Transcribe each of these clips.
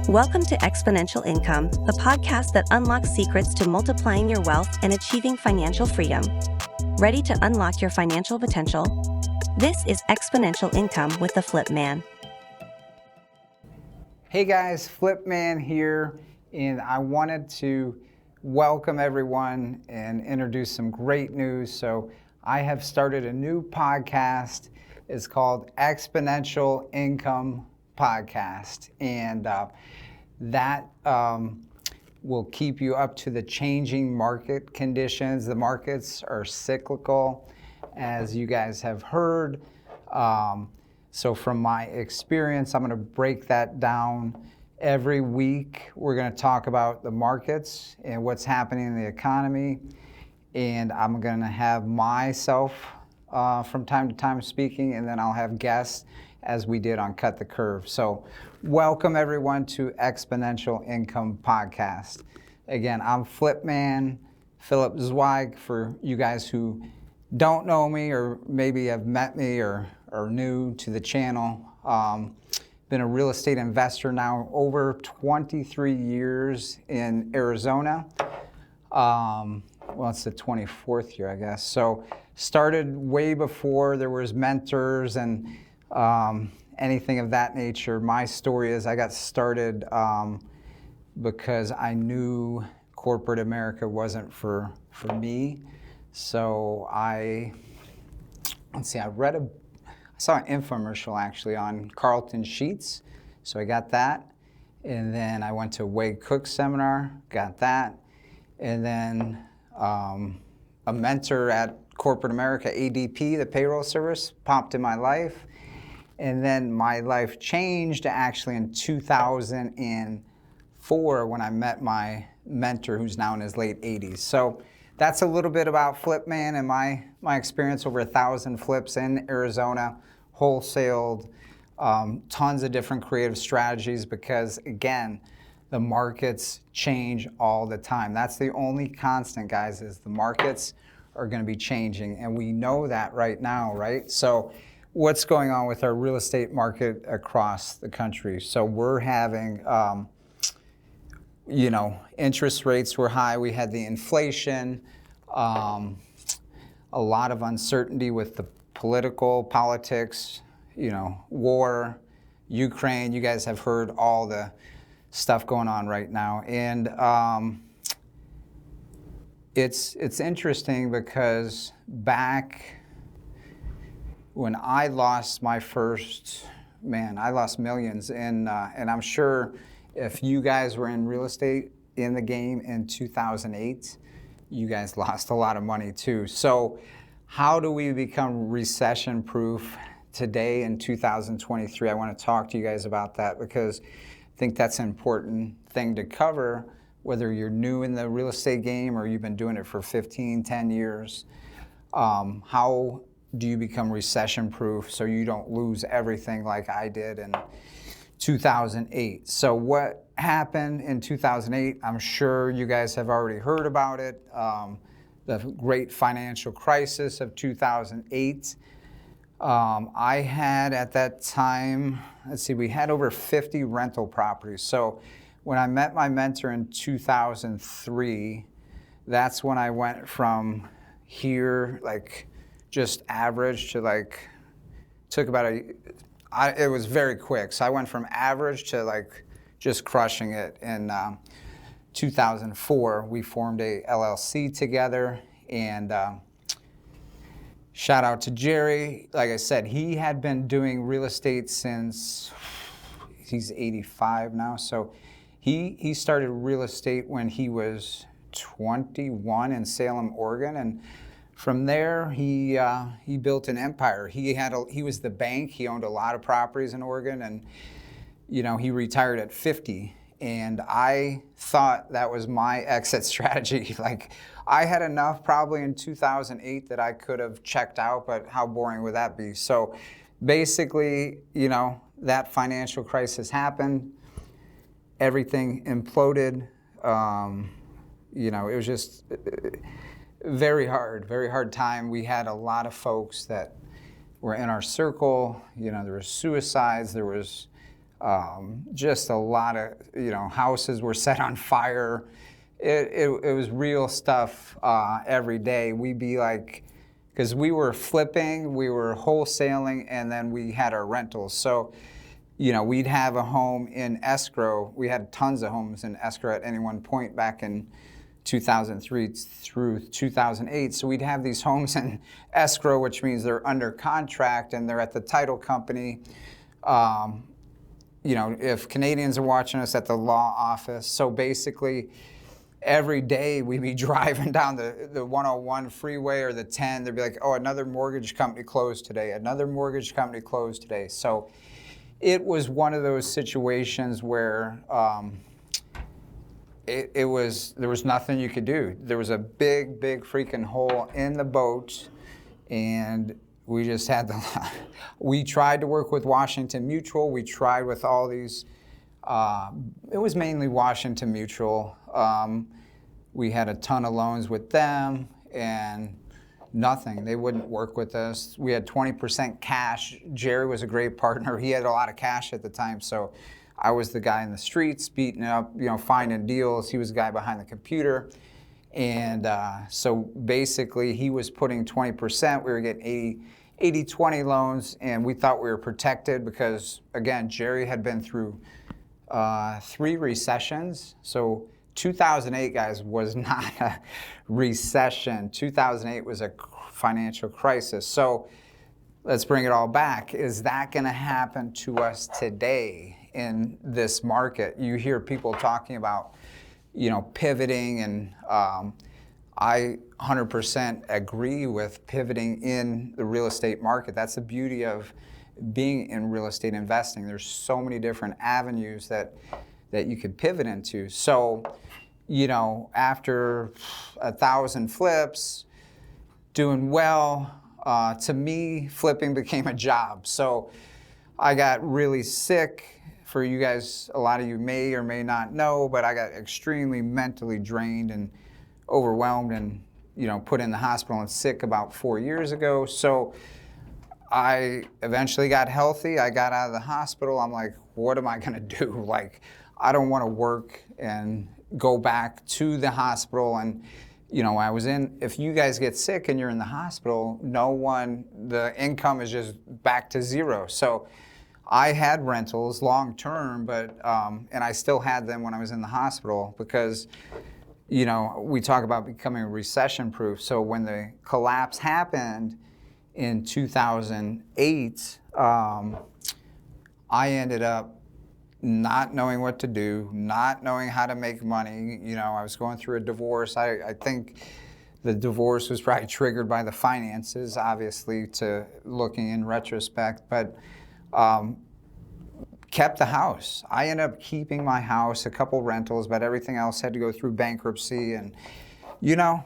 Welcome to Exponential Income, the podcast that unlocks secrets to multiplying your wealth and achieving financial freedom. Ready to unlock your financial potential? This is Exponential Income with the Flip Man. Hey guys, Flip Man here, and I wanted to welcome everyone and introduce some great news. So I have started a new podcast. It's called Exponential Income Podcast, and that will keep you up to the changing market conditions. The markets are cyclical, as you guys have heard. So from my experience, I'm going to break that down every week. We're going to talk about the markets and what's happening in the economy, and I'm going to have myself from time to time speaking, and then I'll have guests as we did on Cut the Curve. So welcome everyone to Exponential Income Podcast. Again, I'm Flip Man, Philip Zweig, for you guys who don't know me or maybe have met me or are new to the channel. Been a real estate investor now over 23 years in Arizona. Well, it's the 24th year, I guess. So started way before there was mentors and anything of that nature. My story is I got started because I knew corporate America wasn't for me. So I saw an infomercial actually on Carlton Sheets. So I got that. And then I went to Wade Cook's seminar, got that. And then a mentor at corporate America, ADP, the payroll service, popped in my life. And then my life changed actually in 2004 when I met my mentor, who's now in his late 80s. So that's a little bit about Flip Man and my experience. Over 1,000 flips in Arizona, wholesaled, tons of different creative strategies because, again, the markets change all the time. That's the only constant, guys, is the markets are going to be changing. And we know that right now, right? So what's going on with our real estate market across the country? So we're having, interest rates were high. We had the inflation, a lot of uncertainty with the politics, war, Ukraine. You guys have heard all the stuff going on right now. And it's interesting because back when I lost my first, I lost millions. And I'm sure if you guys were in real estate in the game in 2008, you guys lost a lot of money too. So how do we become recession proof today in 2023? I want to talk to you guys about that because I think that's an important thing to cover, whether you're new in the real estate game or you've been doing it for 15, 10 years. How do you become recession proof so you don't lose everything like I did in 2008? So what happened in 2008? I'm sure you guys have already heard about it. The great financial crisis of 2008. I had at that time, we had over 50 rental properties. So when I met my mentor in 2003, that's when I went from here, just average to took about it was very quick. So I went from average to just crushing it. In 2004, we formed a LLC together, and shout out to Jerry. Like I said, he had been doing real estate since he's 85 now. So he started real estate when he was 21 in Salem, Oregon, and from there, he built an empire. He was the bank. He owned a lot of properties in Oregon, and he retired at 50. And I thought that was my exit strategy. I had enough probably in 2008 that I could have checked out, but how boring would that be? So basically, that financial crisis happened. Everything imploded. It was just very hard time. We had a lot of folks that were in our circle. There was suicides, there was Just a lot of, houses were set on fire. It was real stuff every day. We'd be like, because we were flipping, we were wholesaling, and then we had our rentals. So, we'd have a home in escrow. We had tons of homes in escrow at any one point back in 2003 through 2008. So we'd have these homes in escrow, which means they're under contract and they're at the title company. If Canadians are watching us, at the law office. So basically, every day we'd be driving down the 101 freeway or the 10. They'd be like, oh, another mortgage company closed today. Another mortgage company closed today. So it was one of those situations where there was nothing you could do. There was a big freaking hole in the boat, and we just had we tried to work with Washington Mutual. We tried with all these, it was mainly Washington Mutual. We had a ton of loans with them and nothing. They wouldn't work with us. We had 20% cash. Jerry was a great partner. He had a lot of cash at the time, so I was the guy in the streets beating up, finding deals. He was the guy behind the computer. And so basically he was putting 20%. We were getting 80-20 loans, and we thought we were protected because, again, Jerry had been through 3 recessions. So 2008, guys, was not a recession. 2008 was a financial crisis. So let's bring it all back. Is that going to happen to us today in this market? You hear people talking about, pivoting, and I 100% agree with pivoting in the real estate market. That's the beauty of being in real estate investing. There's so many different avenues that you could pivot into. So, after 1,000 flips, doing well, to me, flipping became a job. So I got really sick. For you guys, a lot of you may or may not know, but I got extremely mentally drained and overwhelmed and, put in the hospital and sick about 4 years ago. So I eventually got healthy. I got out of the hospital. I'm like, what am I going to do? Like, I don't want to work and go back to the hospital. And, if you guys get sick and you're in the hospital, the income is just back to zero. So I had rentals long term, but, and I still had them when I was in the hospital because, we talk about becoming recession proof. So when the collapse happened in 2008, I ended up not knowing what to do, not knowing how to make money. I was going through a divorce. I think the divorce was probably triggered by the finances, obviously, to looking in retrospect, but kept the house. I ended up keeping my house, a couple rentals, but everything else had to go through bankruptcy, and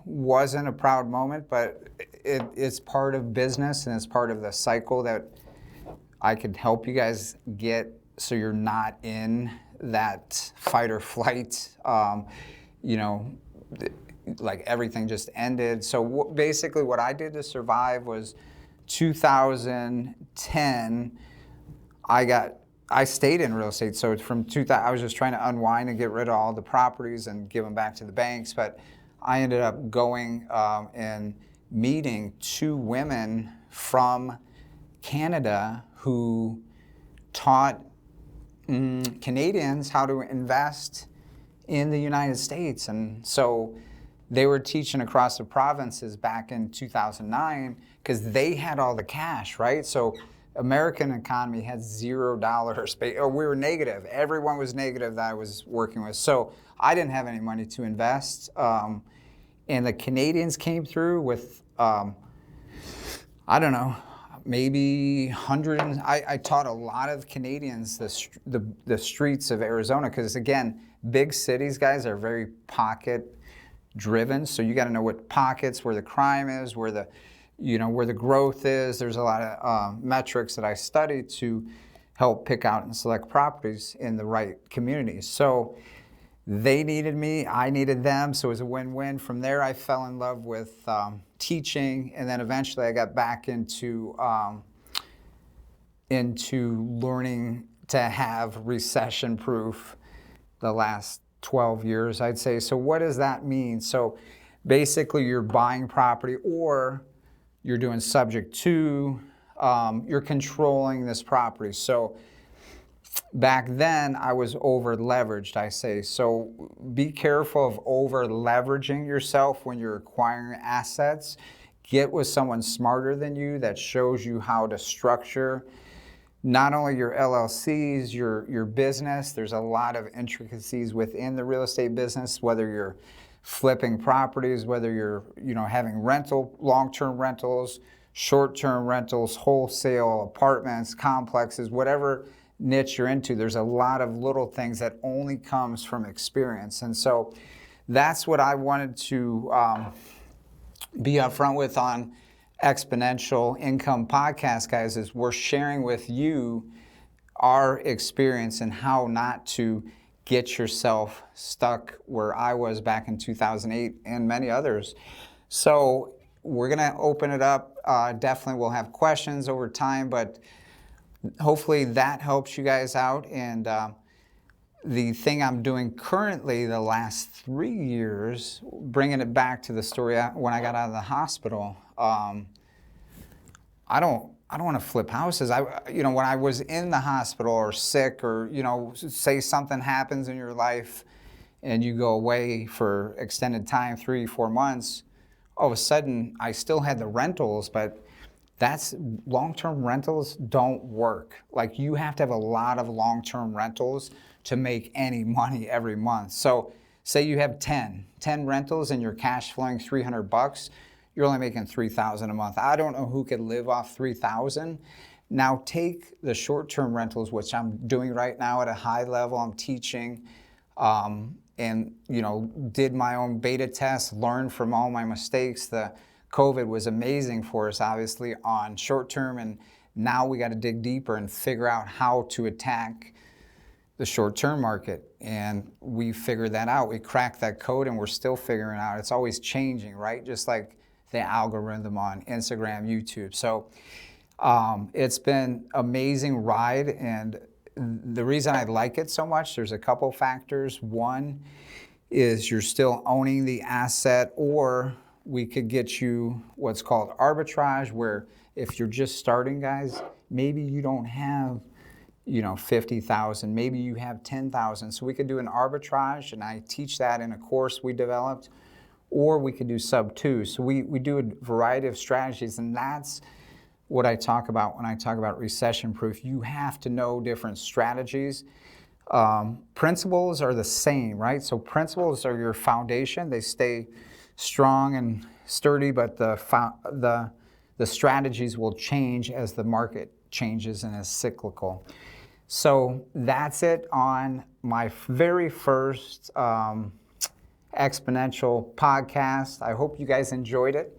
wasn't a proud moment, but it's part of business and it's part of the cycle that I could help you guys get so you're not in that fight or flight, like everything just ended. So basically what I did to survive was 2010, I stayed in real estate. So from 2000, I was just trying to unwind and get rid of all the properties and give them back to the banks. But I ended up going and meeting 2 women from Canada who taught Canadians how to invest in the United States. And so they were teaching across the provinces back in 2009 because they had all the cash, right? So American economy had $0. Or we were negative. Everyone was negative that I was working with. So I didn't have any money to invest. And the Canadians came through with, I don't know, maybe hundreds. I taught a lot of Canadians the streets of Arizona because, again, big cities, guys, are very pocket driven. So you got to know what pockets, where the crime is, where the growth is. There's a lot of metrics that I study to help pick out and select properties in the right communities. So they needed me, I needed them, so it was a win-win. From there, I fell in love with teaching, and then eventually I got back into learning to have recession proof the last 12 years, I'd say. So what does that mean? So basically you're buying property, or you're doing subject to, you're controlling this property. So back then I was over leveraged, I say. So be careful of over leveraging yourself when you're acquiring assets. Get with someone smarter than you that shows you how to structure not only your LLCs, your business. There's a lot of intricacies within the real estate business, whether you're flipping properties, whether you're having long-term rentals, short-term rentals, wholesale, apartments, complexes, whatever niche you're into. There's a lot of little things that only comes from experience. And so that's what I wanted to be upfront with on Exponential Income podcast, guys, is we're sharing with you our experience and how not to get yourself stuck where I was back in 2008 and many others. So we're going to open it up. Definitely we'll have questions over time, but hopefully that helps you guys out. And the thing I'm doing currently the last 3 years, bringing it back to the story when I got out of the hospital, I don't want to flip houses. When I was in the hospital or sick, or say something happens in your life and you go away for extended time, 3-4 months, all of a sudden I still had the rentals, but long-term rentals don't work. Like, you have to have a lot of long-term rentals to make any money every month. So say you have 10 rentals and you're cash flowing $300, you're only making $3,000 a month. I don't know who could live off $3,000. Now take the short-term rentals, which I'm doing right now at a high level. I'm teaching, and did my own beta test, learned from all my mistakes. The COVID was amazing for us, obviously, on short-term, and now we got to dig deeper and figure out how to attack the short-term market. And we figured that out. We cracked that code, and we're still figuring it out. It's always changing, right? Just like the algorithm on Instagram, YouTube. So it's been an amazing ride, and the reason I like it so much, there's a couple factors. One is you're still owning the asset, or we could get you what's called arbitrage, where if you're just starting, guys, maybe you don't have 50,000, maybe you have 10,000. So we could do an arbitrage, and I teach that in a course we developed. Or we could do sub 2. So we do a variety of strategies, and that's what I talk about when I talk about recession proof. You have to know different strategies. Principles are the same, right? So principles are your foundation. They stay strong and sturdy, but the strategies will change as the market changes and is cyclical. So that's it on my very first Exponential podcast. I hope you guys enjoyed it,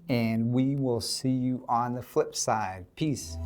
and we will see you on the flip side. Peace.